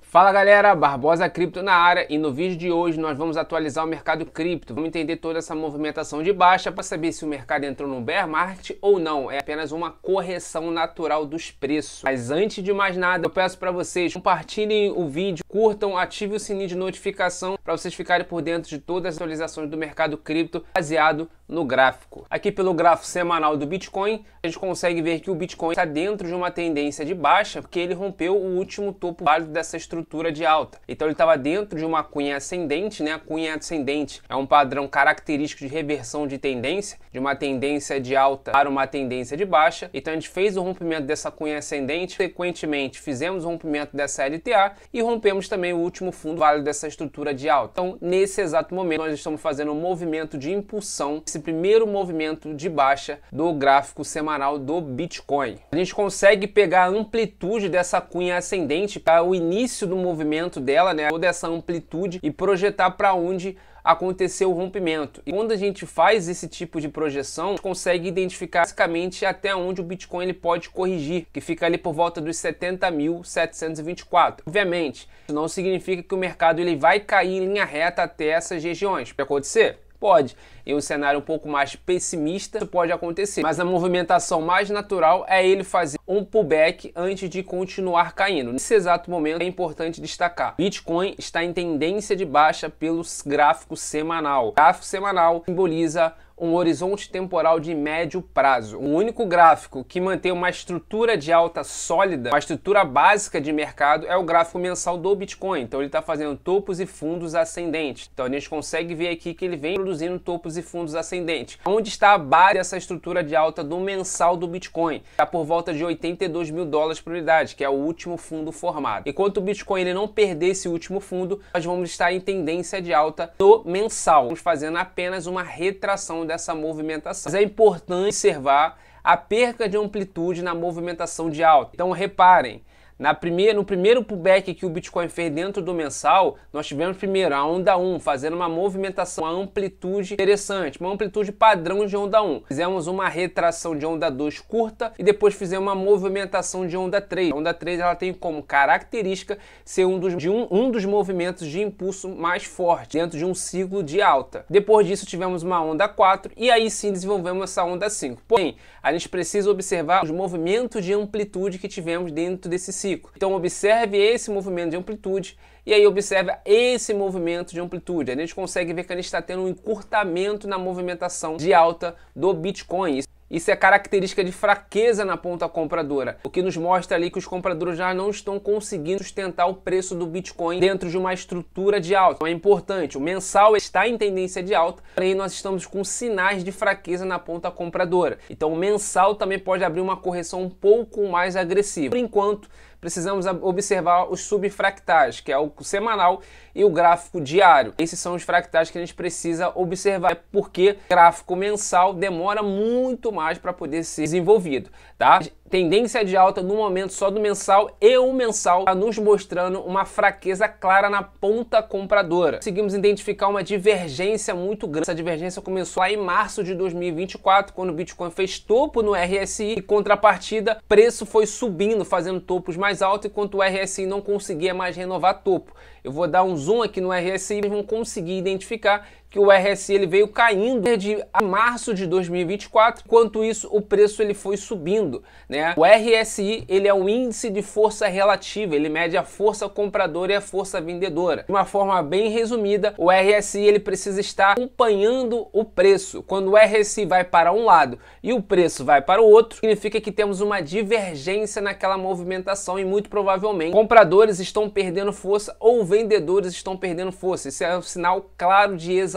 Fala galera, Barbosa Cripto na área e no vídeo de hoje nós vamos atualizar o mercado cripto. Vamos entender toda essa movimentação de baixa para saber se o mercado entrou no bear market ou não. É apenas uma correção natural dos preços. Mas antes de mais nada, eu peço para vocês compartilhem o vídeo, curtam, ativem o sininho de notificação para vocês ficarem por dentro de todas as atualizações do mercado cripto baseado no gráfico. Aqui pelo gráfico semanal do Bitcoin, a gente consegue ver que o Bitcoin está dentro de uma tendência de baixa porque ele rompeu o último topo válido dessa estrutura de alta. Então ele estava dentro de uma cunha ascendente, né? A cunha ascendente é um padrão característico de reversão de tendência, de uma tendência de alta para uma tendência de baixa. Então a gente fez o rompimento dessa cunha ascendente, consequentemente fizemos o rompimento dessa LTA e rompemos também o último fundo válido dessa estrutura de alta. Então nesse exato momento nós estamos fazendo um movimento de impulsão, esse primeiro movimento de baixa do gráfico semanal do Bitcoin. A gente consegue pegar a amplitude dessa cunha ascendente para o início do movimento dela, né? Toda essa amplitude e projetar para onde aconteceu o rompimento. E quando a gente faz esse tipo de projeção, a gente consegue identificar basicamente até onde o Bitcoin ele pode corrigir, que fica ali por volta dos 70.724. Obviamente, isso não significa que o mercado ele vai cair em linha reta até essas regiões. Pode acontecer? Pode. Em um cenário um pouco mais pessimista, isso pode acontecer. Mas a movimentação mais natural é ele fazer um pullback antes de continuar caindo. Nesse exato momento é importante destacar: Bitcoin está em tendência de baixa pelos gráficos semanal. O gráfico semanal simboliza um horizonte temporal de médio prazo. O único gráfico que mantém uma estrutura de alta sólida, uma estrutura básica de mercado, é o gráfico mensal do Bitcoin. Então ele está fazendo topos e fundos ascendentes. Então a gente consegue ver aqui que ele vem produzindo topos e fundos ascendentes. Onde está a base dessa estrutura de alta do mensal do Bitcoin? Está por volta de 82 mil dólares por unidade, que é o último fundo formado. Enquanto o Bitcoin ele não perder esse último fundo, nós vamos estar em tendência de alta no mensal. Vamos fazendo apenas uma retração dessa movimentação. Mas é importante observar a perca de amplitude na movimentação de alta. Então reparem, no primeiro pullback que o Bitcoin fez dentro do mensal, nós tivemos primeiro a onda 1 fazendo uma movimentação, uma amplitude interessante, uma amplitude padrão de onda 1. Fizemos uma retração de onda 2 curta e depois fizemos uma movimentação de onda 3. A onda 3 ela tem como característica ser um dos movimentos de impulso mais forte dentro de um ciclo de alta. Depois disso tivemos uma onda 4 e aí sim desenvolvemos essa onda 5. Porém, a gente precisa observar os movimentos de amplitude que tivemos dentro desse ciclo. Então observe esse movimento de amplitude e aí observe esse movimento de amplitude. A gente consegue ver que a gente está tendo um encurtamento na movimentação de alta do Bitcoin. Isso é característica de fraqueza na ponta compradora, o que nos mostra ali que os compradores já não estão conseguindo sustentar o preço do Bitcoin dentro de uma estrutura de alta. Então é importante, o mensal está em tendência de alta, porém nós estamos com sinais de fraqueza na ponta compradora. Então o mensal também pode abrir uma correção um pouco mais agressiva. Por enquanto, precisamos observar os subfractais, que é o semanal e o gráfico diário. Esses são os fractais que a gente precisa observar, porque o gráfico mensal demora muito mais para poder ser desenvolvido, tá? Tendência de alta no momento só do mensal e o mensal está nos mostrando uma fraqueza clara na ponta compradora. Conseguimos identificar uma divergência muito grande. Essa divergência começou lá em março de 2024, quando o Bitcoin fez topo no RSI e contrapartida, preço foi subindo, fazendo topos mais altos, enquanto o RSI não conseguia mais renovar topo. Eu vou dar um zoom aqui no RSI e vão conseguir identificar que o RSI ele veio caindo desde março de 2024, enquanto isso o preço ele foi subindo, né? O RSI ele é um índice de força relativa, ele mede a força compradora e a força vendedora. De uma forma bem resumida, o RSI ele precisa estar acompanhando o preço. Quando o RSI vai para um lado e o preço vai para o outro, significa que temos uma divergência naquela movimentação e muito provavelmente compradores estão perdendo força ou vendedores estão perdendo força. Isso é um sinal claro de exaustão.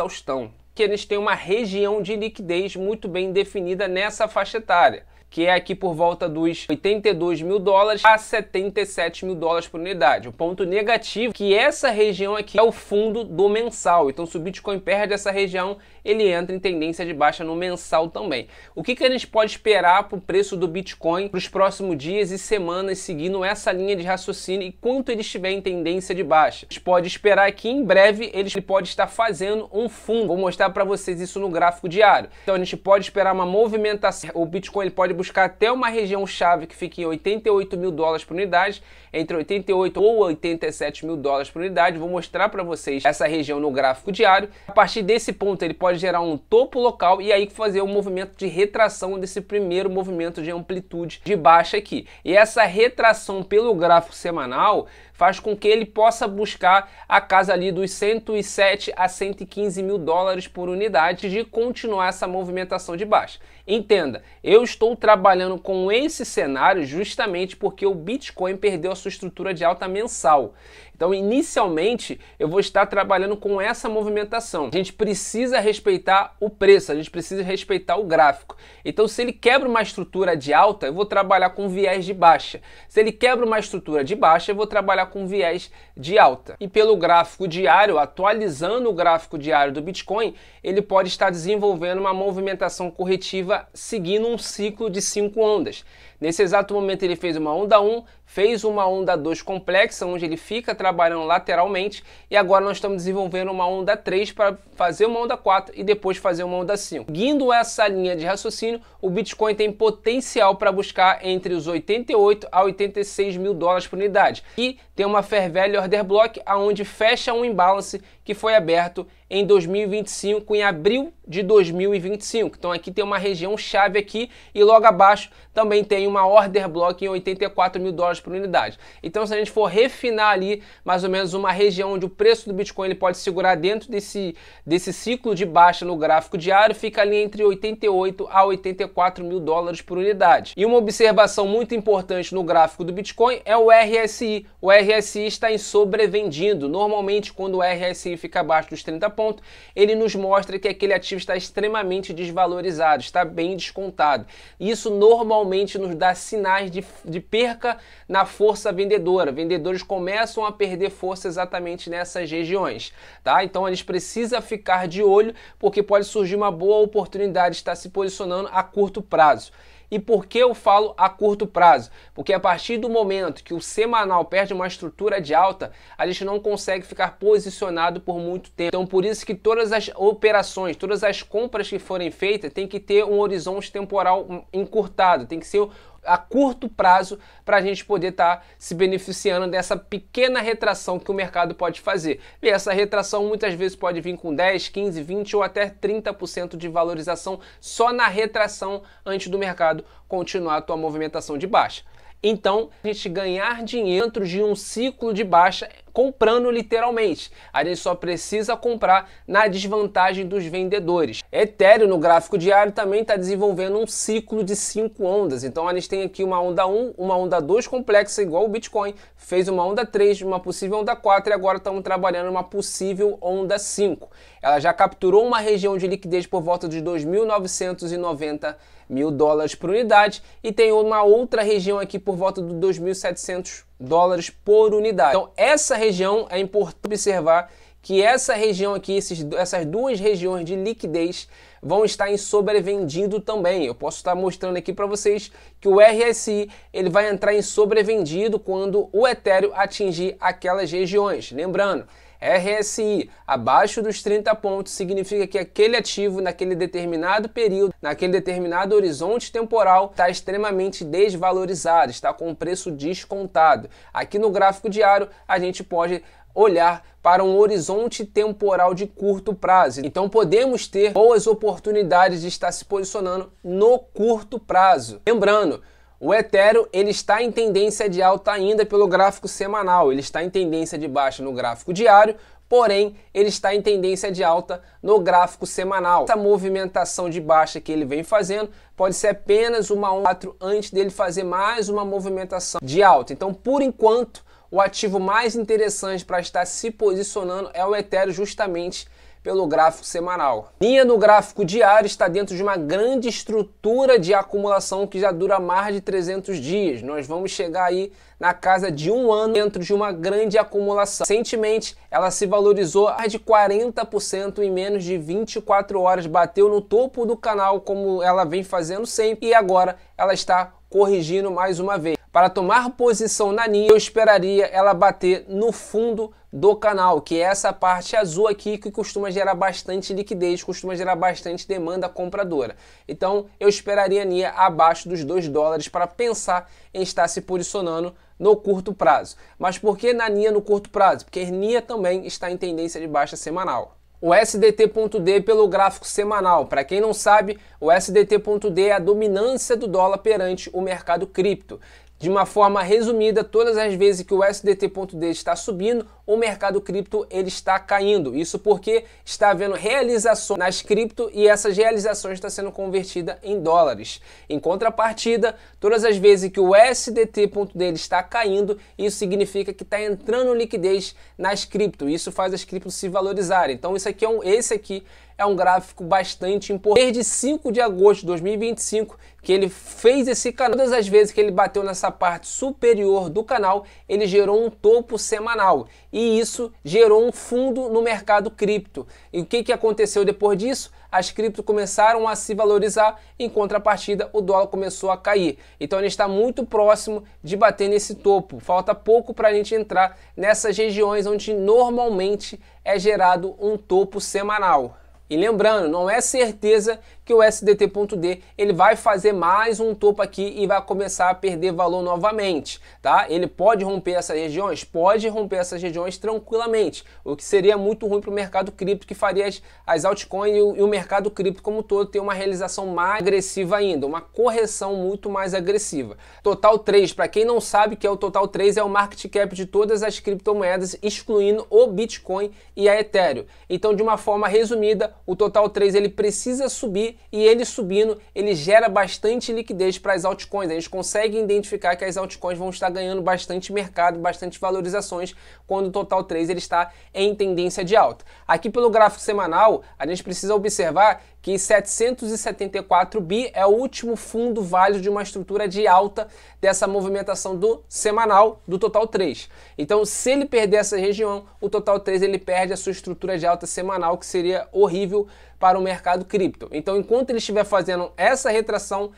Que a gente tem uma região de liquidez muito bem definida nessa faixa etária, que é aqui por volta dos 82 mil dólares a 77 mil dólares por unidade. O ponto negativo é que essa região aqui é o fundo do mensal. Então se o Bitcoin perde essa região, ele entra em tendência de baixa no mensal também. O que a gente pode esperar para o preço do Bitcoin para os próximos dias e semanas seguindo essa linha de raciocínio e quanto ele estiver em tendência de baixa? A gente pode esperar que em breve ele pode estar fazendo um fundo. Vou mostrar para vocês isso no gráfico diário. Então a gente pode esperar uma movimentação. O Bitcoin ele pode buscar até uma região chave que fique em 88 mil dólares por unidade, entre 88 ou 87 mil dólares por unidade. Vou mostrar para vocês essa região no gráfico diário. A partir desse ponto ele pode gerar um topo local e aí fazer um movimento de retração desse primeiro movimento de amplitude de baixa aqui. E essa retração pelo gráfico semanal faz com que ele possa buscar a casa ali dos 107 a 115 mil dólares por unidade de continuar essa movimentação de baixa. Entenda, eu estou trabalhando com esse cenário justamente porque o Bitcoin perdeu a sua estrutura de alta mensal. Então, inicialmente, eu vou estar trabalhando com essa movimentação. A gente precisa respeitar o preço, a gente precisa respeitar o gráfico. Então, se ele quebra uma estrutura de alta, eu vou trabalhar com viés de baixa. Se ele quebra uma estrutura de baixa, eu vou trabalhar com viés de alta. E pelo gráfico diário, atualizando o gráfico diário do Bitcoin, ele pode estar desenvolvendo uma movimentação corretiva seguindo um ciclo de 5 ondas. Nesse exato momento ele fez uma onda 1, fez uma onda 2 complexa, onde ele fica trabalhando lateralmente, e agora nós estamos desenvolvendo uma onda 3 para fazer uma onda 4 e depois fazer uma onda 5. Seguindo essa linha de raciocínio, o Bitcoin tem potencial para buscar entre os 88 a 86 mil dólares por unidade. E tem uma Fair Value Order Block, onde fecha um imbalance que foi aberto em 2025, em abril de 2025. Então aqui tem uma região chave aqui e logo abaixo também tem uma Order Block em 84 mil dólares por unidade. Então se a gente for refinar ali mais ou menos uma região onde o preço do Bitcoin ele pode segurar dentro desse ciclo de baixa no gráfico diário, fica ali entre 88 a 84 mil dólares por unidade. E uma observação muito importante no gráfico do Bitcoin é o RSI. O RSI está em sobrevendido. Normalmente quando o RSI fica abaixo dos 30 pontos, ele nos mostra que aquele ativo está extremamente desvalorizado, está bem descontado. Isso normalmente nos dá sinais de perca na força vendedora. Vendedores começam a perder força exatamente nessas regiões, tá? Então eles precisam ficar de olho porque pode surgir uma boa oportunidade de estar se posicionando a curto prazo. E por que eu falo a curto prazo? Porque a partir do momento que o semanal perde uma estrutura de alta, a gente não consegue ficar posicionado por muito tempo. Então por isso que todas as operações, todas as compras que forem feitas, tem que ter um horizonte temporal encurtado, tem que ser a curto prazo para a gente poder estar se beneficiando dessa pequena retração que o mercado pode fazer. E essa retração muitas vezes pode vir com 10, 15, 20 ou até 30% de valorização só na retração antes do mercado continuar a sua movimentação de baixa. Então, a gente ganhar dinheiro dentro de um ciclo de baixa comprando literalmente. A gente só precisa comprar na desvantagem dos vendedores. Ethereum no gráfico diário também está desenvolvendo um ciclo de 5 ondas. Então a gente tem aqui uma onda 1, uma onda 2 complexa igual o Bitcoin, fez uma onda 3, uma possível onda 4 e agora estamos trabalhando uma possível onda 5. Ela já capturou uma região de liquidez por volta de 2.990 mil dólares por unidade e tem uma outra região aqui por volta de 2.700 dólares por unidade. Então essa região é importante observar que essa região aqui, essas duas regiões de liquidez vão estar em sobrevendido também. Eu posso estar mostrando aqui para vocês que o RSI ele vai entrar em sobrevendido quando o Ethereum atingir aquelas regiões. Lembrando, RSI abaixo dos 30 pontos significa que aquele ativo naquele determinado período, naquele determinado horizonte temporal está extremamente desvalorizado, está com preço descontado. Aqui no gráfico diário a gente pode olhar para um horizonte temporal de curto prazo. Então podemos ter boas oportunidades de estar se posicionando no curto prazo. Lembrando, o Ethereum ele está em tendência de alta ainda pelo gráfico semanal, ele está em tendência de baixa no gráfico diário, porém ele está em tendência de alta no gráfico semanal. Essa movimentação de baixa que ele vem fazendo pode ser apenas uma onda 4 antes dele fazer mais uma movimentação de alta. Então por enquanto o ativo mais interessante para estar se posicionando é o Ethereum justamente pelo gráfico semanal. NIA no gráfico diário está dentro de uma grande estrutura de acumulação que já dura mais de 300 dias. Nós vamos chegar aí na casa de um ano dentro de uma grande acumulação. Recentemente, ela se valorizou mais de 40% em menos de 24 horas, bateu no topo do canal como ela vem fazendo sempre e agora ela está corrigindo mais uma vez. Para tomar posição na NIA, eu esperaria ela bater no fundo do canal, que é essa parte azul aqui que costuma gerar bastante liquidez, costuma gerar bastante demanda compradora. Então eu esperaria a NIA abaixo dos $2 para pensar em estar se posicionando no curto prazo. Mas por que na NIA no curto prazo? Porque a NIA também está em tendência de baixa semanal. O SDT.D pelo gráfico semanal. Para quem não sabe, o SDT.D é a dominância do dólar perante o mercado cripto. De uma forma resumida, todas as vezes que o SDT.D está subindo, o mercado cripto ele está caindo. Isso porque está havendo realizações nas cripto e essas realizações estão sendo convertidas em dólares. Em contrapartida, todas as vezes que o SDT.D está caindo, isso significa que está entrando liquidez nas cripto. Isso faz as criptos se valorizarem. Então esse aqui é um gráfico bastante importante. Desde 5 de agosto de 2025 que ele fez esse canal, todas as vezes que ele bateu nessa parte superior do canal, ele gerou um topo semanal. E isso gerou um fundo no mercado cripto. E o que aconteceu depois disso? As criptos começaram a se valorizar, em contrapartida o dólar começou a cair. Então ele está muito próximo de bater nesse topo. Falta pouco para a gente entrar nessas regiões onde normalmente é gerado um topo semanal. E lembrando, não é certeza que o SDT.D ele vai fazer mais um topo aqui e vai começar a perder valor novamente, tá? Ele pode romper essas regiões? Pode romper essas regiões tranquilamente, o que seria muito ruim para o mercado cripto, que faria as altcoins e o mercado cripto como todo ter uma realização mais agressiva ainda, uma correção muito mais agressiva. Total 3, para quem não sabe que é o Total 3, é o market cap de todas as criptomoedas, excluindo o Bitcoin e a Ethereum. Então, de uma forma resumida, o Total 3 ele precisa subir e ele subindo, ele gera bastante liquidez para as altcoins. A gente consegue identificar que as altcoins vão estar ganhando bastante mercado, bastante valorizações quando o Total 3 ele está em tendência de alta. Aqui pelo gráfico semanal, a gente precisa observar que 774 bi é o último fundo válido de uma estrutura de alta dessa movimentação do semanal do Total 3. Então, se ele perder essa região, o Total 3 ele perde a sua estrutura de alta semanal, que seria horrível para o mercado cripto. Então, enquanto ele estiver fazendo essa retração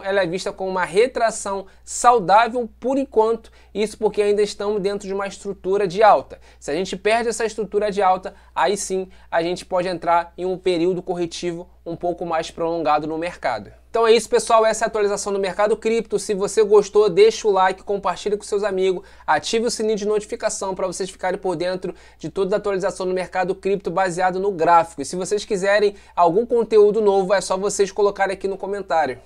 ela é vista como uma retração saudável por enquanto, isso porque ainda estamos dentro de uma estrutura de alta. Se a gente perde essa estrutura de alta, aí sim a gente pode entrar em um período corretivo um pouco mais prolongado no mercado. Então é isso, pessoal, essa é a atualização do mercado cripto. Se você gostou, deixa o like, compartilha com seus amigos, ative o sininho de notificação para vocês ficarem por dentro de toda a atualização do mercado cripto baseado no gráfico. E se vocês quiserem algum conteúdo novo, é só vocês colocarem aqui no comentário.